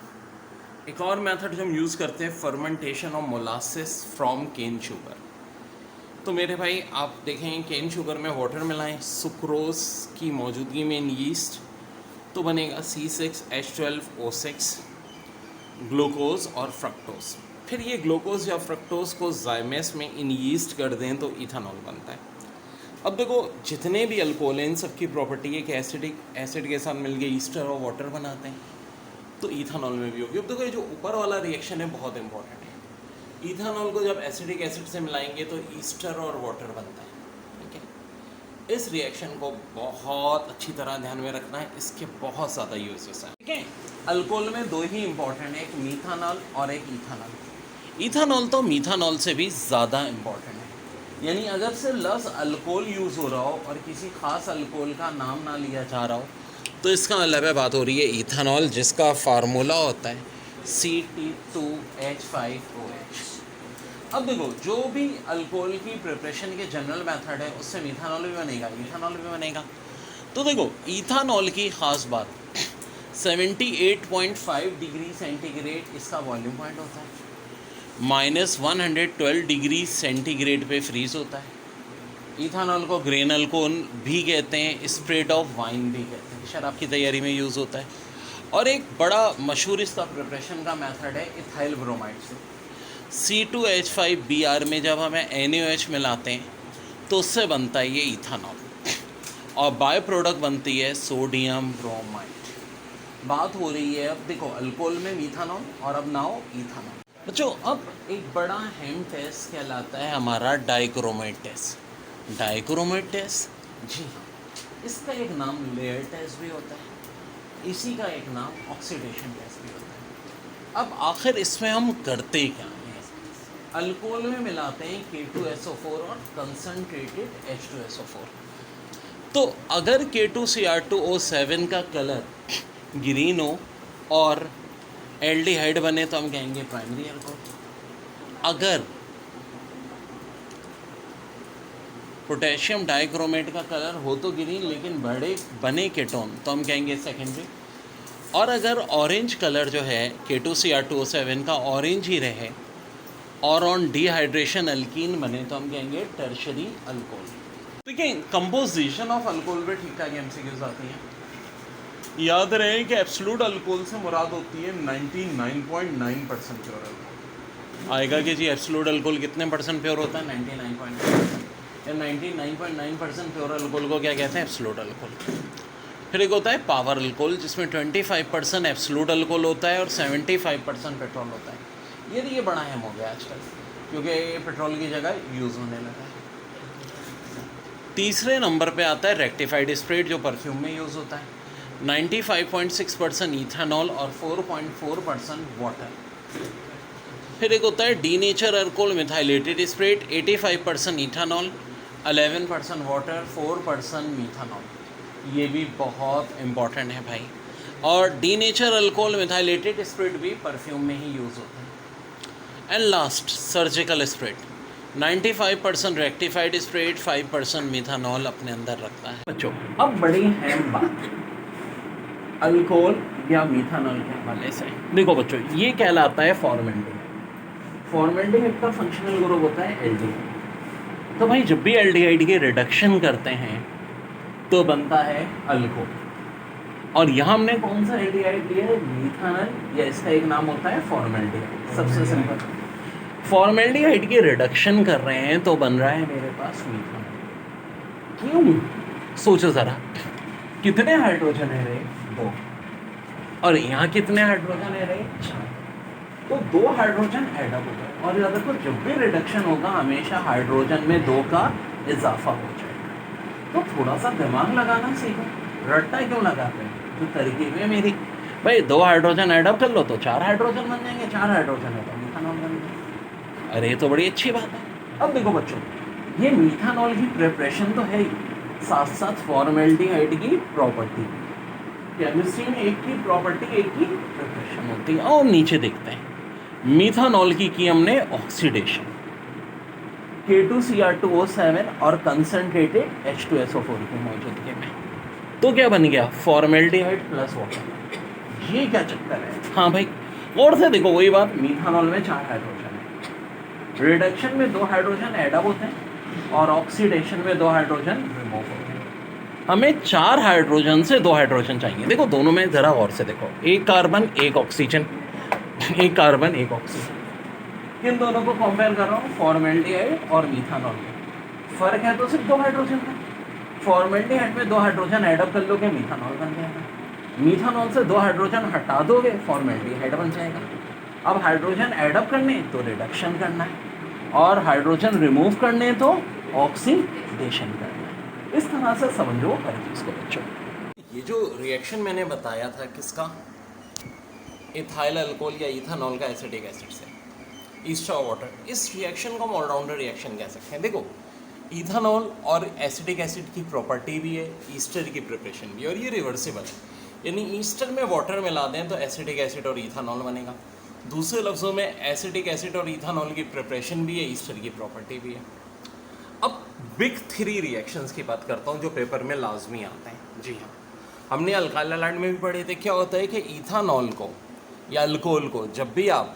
एक और मेथड जो हम यूज़ करते हैं, fermentation of molasses from cane sugar. तो मेरे भाई आप देखें केन शुगर में वाटर मिलाएं सुक्रोज की मौजूदगी में इन यीस्ट, तो बनेगा C6H12O6 ग्लूकोज और फ्रक्टोज। फिर ये ग्लूकोज या फ्रक्टोज को जाइमेस में इन यीस्ट कर दें तो इथानॉल बनता है। अब देखो जितने भी अल्कोहल हैं इन सबकी प्रॉपर्टी है कि एसिड के साथ मिलके ईस्टर और वाटर बनाते हैं, तो इथानॉल में भी होगी। अब देखो ये जो ऊपर वाला रिएक्शन है बहुत इंपॉर्टेंट है। इथानॉल को जब एसिडिक एसिड से मिलाएंगे तो ईस्टर और वाटर बनता है, ठीक है। इस रिएक्शन को बहुत अच्छी तरह ध्यान में रखना है, इसके बहुत ज़्यादा यूजेस हैं, ठीक है। अल्कोहल में दो ही इंपॉर्टेंट है, एक मीथानॉल और एक इथानॉल। इथानॉल तो मीथानॉल से भी ज़्यादा इंपॉर्टेंट है, यानी अगर सिर्फ लफ्ज़ अल्कोहल यूज़ हो रहा हो और किसी ख़ास अल्कोहल का नाम ना लिया जा रहा हो तो इसका मतलब है बात हो रही है इथानॉल, जिसका फार्मूला होता है C2H5OH। अब देखो जो भी अल्कोहल की प्रिपरेशन के जनरल मेथड है उससे मीथानॉल भी बनेगा, इथानॉल भी बनेगा। तो देखो इथानॉल की ख़ास बात 78.5 डिग्री सेंटीग्रेड इसका बॉइलिंग पॉइंट होता है, -112 डिग्री सेंटीग्रेड पे फ्रीज होता है। इथानॉल को ग्रेन अल्कोहल भी कहते हैं, स्प्रेड ऑफ वाइन भी कहते हैं, शराब की तैयारी में यूज़ होता है। और एक बड़ा मशहूर इसका प्रिपरेशन का मेथड है इथाइल ब्रोमाइड से। C2H5Br में जब हमें NaOH मिलाते हैं तो उससे बनता है ये इथानॉल, और बाय प्रोडक्ट बनती है सोडियम ब्रोमाइड। बात हो रही है अब देखो अल्कोहल में मीथानॉल और अब नाउ इथानॉल। बच्चों अब एक बड़ा हेम टेस्ट कहलाता है हमारा डाइक्रोमेट टेस्ट। डाइक्रोमेट टेस्ट, जी हाँ, इसका एक नाम लेयर टेस्ट भी होता है, इसी का एक नाम ऑक्सीडेशन टेस्ट भी होता है। अब आखिर इसमें हम करते क्या हैं? अल्कोहल में मिलाते हैं K2SO4 और कंसनट्रेटेड H2SO4। तो अगर K2Cr2O7 का कलर ग्रीन हो और एल्डिहाइड बने तो हम कहेंगे प्राइमरी अल्कोहल। अगर पोटेशियम डाइक्रोमेट का कलर हो तो ग्रीन लेकिन बड़े बने केटोन तो हम कहेंगे सेकेंडरी। और अगर ऑरेंज कलर जो है K2Cr2O7 का ऑरेंज ही रहे और ऑन डिहाइड्रेशन अल्कीन बने तो हम कहेंगे टर्शरी अल्कोहल। देखिए कंपोजिशन ऑफ अल्कोहल पे ठीक ठाक MCQs आती हैं। याद रहे कि एब्सोल्यूट अल्कोहल से मुराद होती है 99.9% प्योर अल्कोहल। आएगा कि जी एब्सोल्यूट अल्कोहल कितने परसेंट प्योर होता है? 99.9%। या 99.9% प्योर अल्कोहल को क्या कहते हैं? Absolute alcohol. फिर एक होता है पावर अल्कोहल जिसमें 25% एब्सोल्यूट अल्कोहल होता है और 75% पेट्रोल होता है। ये बड़ा अहम हो गया आजकल क्योंकि पेट्रोल की जगह यूज़ होने लगा है। तीसरे नंबर पे आता है रेक्टिफाइड स्प्रेड जो परफ्यूम में यूज़ होता है, 95.6% इथानॉल और 4.4% वाटर। फिर एक होता है denature alcohol methylated spread, 85% ethanol, 11% water, 4% मीथानॉल। ये भी बहुत इम्पॉर्टेंट है भाई। और डीनेचर अल्कोहल मिथाइलेटेड स्प्रेड भी परफ्यूम में ही यूज़ होता है। And last surgical spirit, 95% rectified spirit, 5% मीथानॉल अपने अंदर रखता है। बच्चों अब बड़ी अहम बात अल्कोहल या मीथानॉल के हवाले से देखो बच्चों, ये कहलाता है फॉर्मेल्डिहाइड। फॉर्मेल्डिहाइड का फंक्शनल ग्रुप होता है एल्डिहाइड। तो भाई जब भी एल्डिहाइड की रिडक्शन करते हैं तो बनता है अल्कोहल। और यहाँ हमने कौन सा एल्डिहाइड लिया है? मीथानॉल, या इसका एक नाम होता है फॉर्मेल्डिहाइड। सबसे सिंपल फॉर्मेल्डिहाइड की रिडक्शन कर रहे हैं तो बन रहा है मेरे पास मीथानॉल। क्यों? सोचो ज़रा, कितने हाइड्रोजन है रे? 2। और यहाँ कितने हाइड्रोजन है रे? 4। तो 2 हाइड्रोजन एडअप हो गए। और याद रखो जब भी रिडक्शन होगा हमेशा हाइड्रोजन में 2 का इजाफा हो जाएगा। तो थोड़ा सा दिमाग लगाना सीखो, रट्टा क्यों लगाते हैं? तो तरकीब है मेरी भाई, 2 हाइड्रोजन एडअप कर लो तो 4 हाइड्रोजन बन जाएंगे, 4 हाइड्रोजन है तो मीथानॉल बन जाएगा। अरे ये तो बड़ी अच्छी बात है। अब देखो बच्चों, ये मीथानॉल की प्रिपरेशन तो है ही, साथ साथ फॉर्मेल्डिहाइड की प्रॉपर्टी। केमिस्ट्री में एक की प्रॉपर्टी एक की प्रिपरेशन होती है। और नीचे देखते हैं मीथानॉल की हमने ऑक्सीडेशन, K2Cr2O7 और कंसनट्रेटेड H2SO4 की मौजूदगी में। तो क्या बन गया, फॉर्मेल्डिहाइड प्लस वाटर। ये क्या चक्कर है? हाँ भाई, और से देखो वही बात, मीथानॉल में 4 हाइड्रोजन है, रिडक्शन में 2 हाइड्रोजन ऐड होते हैं और ऑक्सीडेशन में 2 हाइड्रोजन रिमूव होते हैं। हमें 4 हाइड्रोजन से 2 हाइड्रोजन चाहिए। देखो दोनों में ज़रा गौर से देखो, एक कार्बन एक ऑक्सीजन, एक कार्बन एक ऑक्सीजन। इन दोनों को कंपेयर कर रहा हूँ, फॉर्मेल्डिहाइड और मीथानॉल में। फ़र्क है तो सिर्फ 2 हाइड्रोजन का। फॉर्मेल्डिहाइड में 2 हाइड्रोजन ऐडअप कर लोगे, मीथानॉल बन जाएगा। मीथानॉल से 2 हाइड्रोजन हटा दोगे, फॉर्मेल्डिहाइड बन जाएगा। अब हाइड्रोजन ऐडअप करने तो रिडक्शन करना है, और हाइड्रोजन रिमूव करने तो ऑक्सीडेशन करना है। इस तरह से समझो हर चीज़ को बच्चों। ये जो रिएक्शन मैंने बताया था किसका, इथाइल अल्कोहल या इथानॉल का एसिटिक एसिड से, ईस्ट और वाटर, इस रिएक्शन को हम ऑलराउंडर रिएक्शन कह सकते हैं। देखो इथानॉल और एसिटिक एसिड की प्रॉपर्टी भी है, ईस्टर की प्रिपरेशन भी है, और ये रिवर्सिबल है। यानी ईस्टर में वाटर मिला दें तो एसिटिक एसिड और इथानॉल बनेगा। दूसरे लफ्ज़ों में एसिटिक एसिड और इथानॉल की प्रिपरेशन भी है, ईस्टर की प्रॉपर्टी भी है। अब बिग 3 रिएक्शंस की बात करता हूँ जो पेपर में लाजमी आते हैं। जी हाँ, हमने अल्काइल हैलाइड में भी पढ़े थे। क्या होता है कि इथानॉल को या अल्कोहल को जब भी आप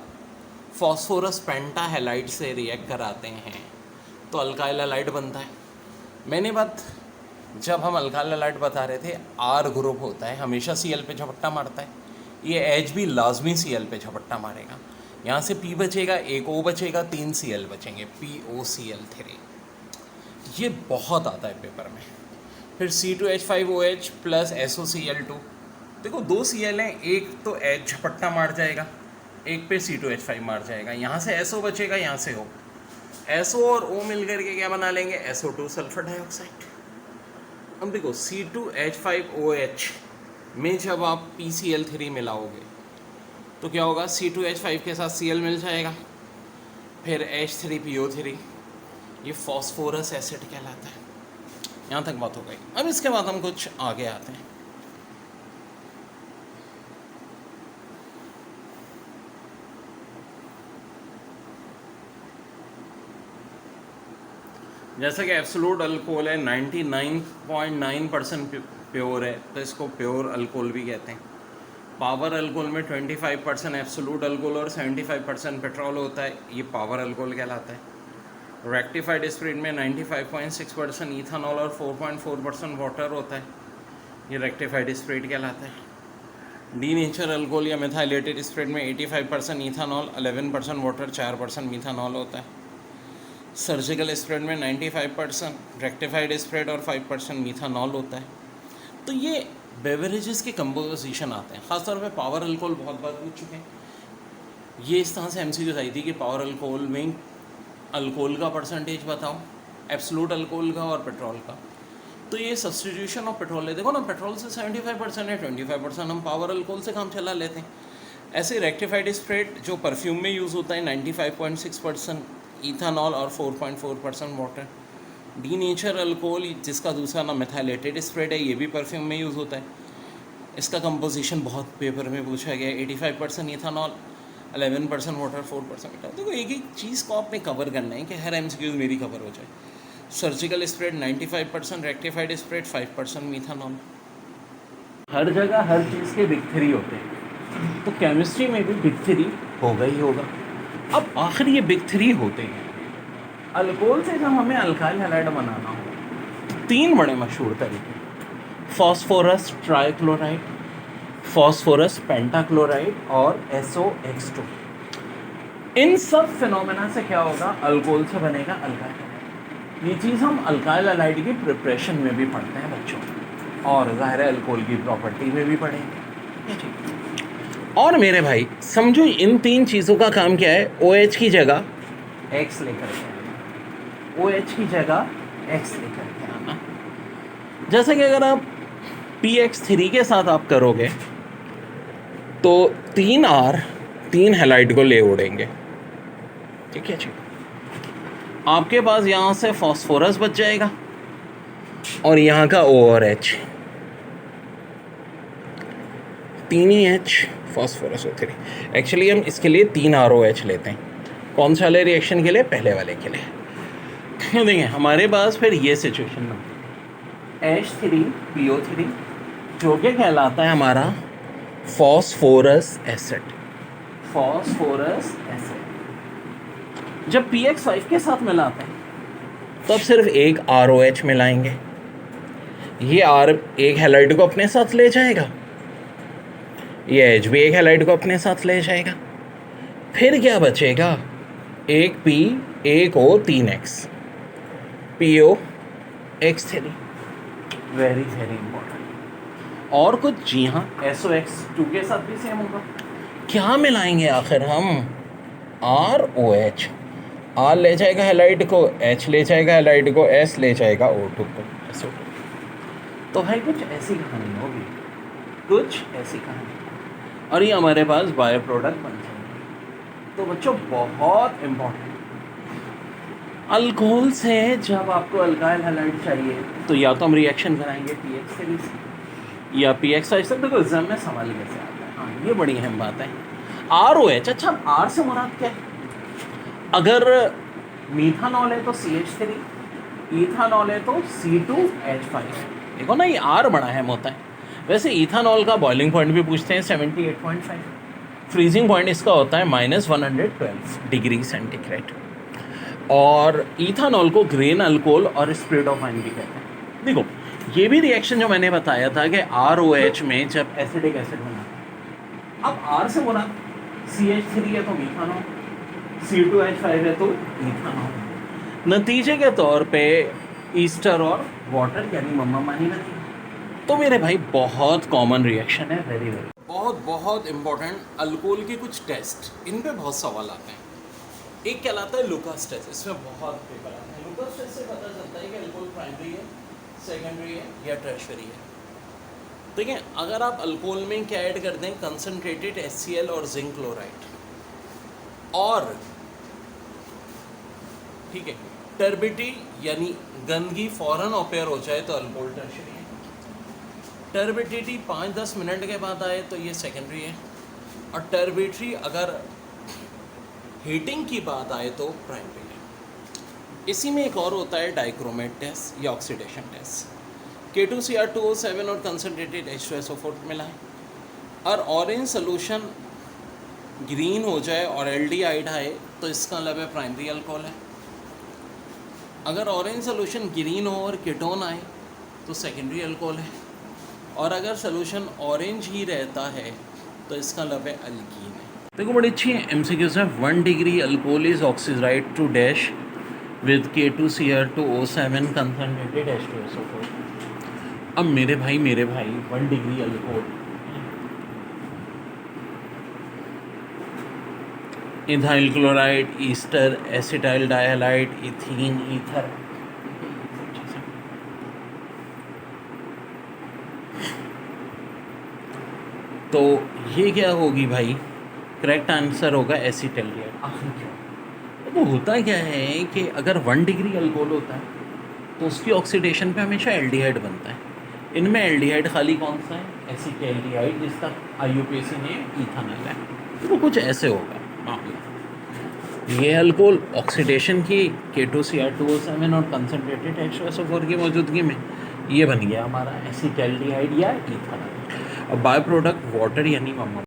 फॉस्फोरस पेंटाहेलाइड से रिएक्ट कराते हैं तो अल्काइल हैलाइड बनता है। मैंने बात जब हम अल्काइल हैलाइड बता रहे थे, आर ग्रुप होता है, हमेशा Cl पे झपट्टा मारता है। ये H भी लाजमी Cl पे झपट्टा मारेगा। यहाँ से P बचेगा, एक O बचेगा, 3 Cl बचेंगे, POCl3। ये बहुत आता है पेपर में। फिर C2H5OH प्लस SOCl2। देखो 2 Cl हैं, एक तो H झपट्टा मार जाएगा, एक पे C2H5 मार जाएगा, यहाँ से SO बचेगा, यहाँ से O। SO और O मिल करके क्या बना लेंगे, SO2 सल्फर डाइऑक्साइड। अब देखो C2H5OH में जब आप PCl3 मिलाओगे तो क्या होगा, C2H5 के साथ Cl मिल जाएगा, फिर H3PO3, ये फॉस्फोरस एसिड कहलाता है। यहाँ तक बात हो गई। अब इसके बाद हम कुछ आगे आते हैं। जैसे कि एब्सोल्यूट अल्कोहल है 99.9% प्योर है, तो इसको प्योर अल्कोहल भी कहते हैं। पावर अल्कोहल में 25% एब्सोल्यूट अल्कोहल और 75% पेट्रोल होता है, ये पावर अल्कोहल कहलाता है। रेक्टिफाइड स्प्रिट में 95.6% इथानॉल और 4.4% वाटर होता है, ये रेक्टिफाइड स्प्रिट कहलाता है। डी नेचर अल्कोहल या मिथाइलेटेड स्प्रिट में 85% इथानॉल, 11% वाटर, 4% मिथानॉल होता है। सर्जिकल स्प्रेड में 95% रेक्टिफाइड स्प्रेड और 5% मिथानॉल होता है। तो ये बेवरेजेस के कंपोजिशन आते हैं। ख़ासतौर पे पावर अल्कोहल बहुत बार पूछ चुके हैं। ये इस तरह से एमसीक्यू आई थी कि पावर अल्कोहल में अल्कोहल का परसेंटेज बताओ, एब्सोल्यूट अल्कोहल का और पेट्रोल का। तो ये सब्स्टिट्यूशन ऑफ पेट्रोल है। देखो ना, पेट्रोल से 75% है, 25% हम पावर अल्कोहल से काम चला लेते हैं। ऐसे रेक्टिफाइड स्प्रेड जो परफ्यूम में यूज़ होता है 95.6% इथानॉल और 4.4% वाटर। डी नेचर अल्कोहल जिसका दूसरा नाम मिथाइलेटेड स्प्रेड है, ये भी परफ्यूम में यूज़ होता है। इसका कंपोजिशन बहुत पेपर में पूछा गया है, 85% इथानॉल, 11% वाटर, 4% मिटा। देखो एक एक चीज़ को आपने कवर करना है कि हर एमसीक्यूज मेरी कवर हो जाए। Surgical spirit 95%, rectified spirit 5% methanol. हर जगह हर चीज़ के बिग 3 होते हैं, तो केमिस्ट्री में भी बिग 3 होगा ही होगा। अब आखिर ये बिग 3 होते हैं। अल्कोहल से जब हमें अल्काइल हैलाइड बनाना हो, 3 बड़े मशहूर तरीके, फॉस्फोरस ट्राइक्लोराइड, फॉस्फोरस पेंटाक्लोराइड और SOX2। इन सब फिनोमेना से क्या होगा, अल्कोहल से बनेगा अल्काइल हैलाइड। ये चीज़ हम अल्काइल हैलाइड की प्रिपरेशन में भी पढ़ते हैं बच्चों, और ज़ाहिर है अल्कोहल की प्रॉपर्टी में भी पढ़ेंगे। और मेरे भाई समझो, इन 3 चीज़ों का काम क्या है, OH की जगह X लेकर के आना, OH की जगह X लेकर के आना। जैसे कि अगर आप PX3 के साथ आप करोगे तो 3 R 3 हैलाइड को ले उड़ेंगे, ठीक है जी। आपके पास यहाँ से फॉस्फोरस बच जाएगा और यहाँ का O और H, तीन ही H फॉस्फोरस O3। एक्चुअली हम इसके लिए 3 ROH लेते हैं। कौन सा वाले रिएक्शन के लिए? पहले वाले के लिए। देखिए हमारे पास फिर ये सिचुएशन बनती है, H3PO3 जो कि कहलाता है हमारा फॉस्फोरस एसिड। फॉस्फोरस एसिड जब PX5 के साथ मिलाते हैं तब सिर्फ एक ROH मिलाएंगे। ये R एक हैलाइड को अपने साथ ले जाएगा, ये H भी एक हैलाइड को अपने साथ ले जाएगा। फिर क्या बचेगा? एक P, एक O, 3X, PO X3। Very very important. और कुछ? जी हाँ, SOX2 के साथ भी सेम होगा। क्या मिलाएंगे आखिर हम? ROH। R ले जाएगा हैलाइड को, H ले जाएगा हैलाइड को, S ले जाएगा O2 को, SO2। तो भाई कुछ ऐसी कहानी होगी, कुछ ऐसी कहानी, और ये हमारे पास बायो प्रोडक्ट बन जाएंगे। तो बच्चों बहुत इम्पोर्टेंट, अल्कोहल से जब आपको अल्काइल हैलाइड चाहिए तो या तो हम रिएक्शन कराएंगे PX3 से या PX5 से। देखो एग्जाम में सवाल कैसे आता है, हाँ ये बड़ी अहम बात है। ROH, अच्छा R से मुराद क्या है? अगर मीथानॉल है तो CH3, इथानॉल है तो C2H5। देखो ना, ये R बड़ा अहम होता है। वैसे इथानॉल का बॉइलिंग पॉइंट भी पूछते हैं 78.5, फ्रीजिंग पॉइंट इसका होता है -112 डिग्री सेंटीग्रेड। और इथानॉल को ग्रेन अल्कोहल और स्प्रिट ऑफ वाइन भी कहते हैं। देखो ये भी रिएक्शन जो मैंने बताया था कि ROH में जब एसिडिक एसिड बना, अब R से बोला CH3 है तो मीथानॉल, C2H5 है तो इथानॉल। नतीजे के तौर पे ईस्टर और वाटर यानी मम्मा पानी बनेगा। तो मेरे भाई बहुत कॉमन रिएक्शन है, वेरी वेरी बहुत इम्पोर्टेंट। अल्कोहल के कुछ टेस्ट, इन पे बहुत सवाल आते हैं। एक कहलाता है लुकास टेस्ट, इसमें बहुत पेपर आते हैं। लुकास टेस्ट से पता चलता है कि अल्कोहल प्राइमरी है, सेकेंडरी है या टर्शियरी है। ठीक है, अगर आप अल्कोहल में क्या ऐड कर दें, कंसनट्रेटेड HCl और जिंक क्लोराइड, और ठीक है टर्बिडी यानी गंदगी फौरन अपेयर हो जाए तो अल्कोहल टर्शियरी है। टर्बिडिटी 5-10 मिनट के बाद आए तो ये सेकेंडरी है। और टर्बिडिटी अगर हीटिंग की बात आए तो प्राइमरी है। इसी में एक और होता है डाइक्रोमेट टेस्ट या ऑक्सीडेशन टेस्ट। K2Cr2O7 और कंसनट्रेटेड H2SO4 मिलाएं, और ऑरेंज सोल्यूशन ग्रीन हो जाए और एल्डिहाइड आए तो इसका मतलब है प्राइमरी अल्कोहल है। अगर ऑरेंज सोल्यूशन ग्रीन हो और कीटोन आए तो सेकेंडरी अल्कोहल है। और अगर सोल्यूशन ऑरेंज ही रहता है तो इसका मतलब है अल्कीन है। देखो बड़ी अच्छी MCQs है। 1 degree alcohol is oxidised to dash with K2Cr2O7 concentrated H2SO4। अब मेरे भाई 1 degree alcohol, ethyl chloride, ester, acetyl dihalide, ethene, ether, तो ये क्या होगी भाई? करेक्ट आंसर होगा एसिटाइलडिहाइड। आखिर क्यों? तो होता क्या है कि अगर 1 डिग्री अल्कोहल होता है तो उसकी ऑक्सीडेशन पे हमेशा एल्डिहाइड बनता है। इनमें एल्डिहाइड खाली कौन सा है? एसिटाइलडिहाइड, जिसका IUPAC नेम इथानॉल है। तो कुछ ऐसे होगा मामला। ये अल्कोहल ऑक्सीडेशन की K2Cr2O7 और कंसनट्रेटेड H2SO4 की मौजूदगी में ये बन गया हमारा एसिटाइलडिहाइड या इथानॉल। अब बाय प्रोडक्ट वाटर यानी मम्मा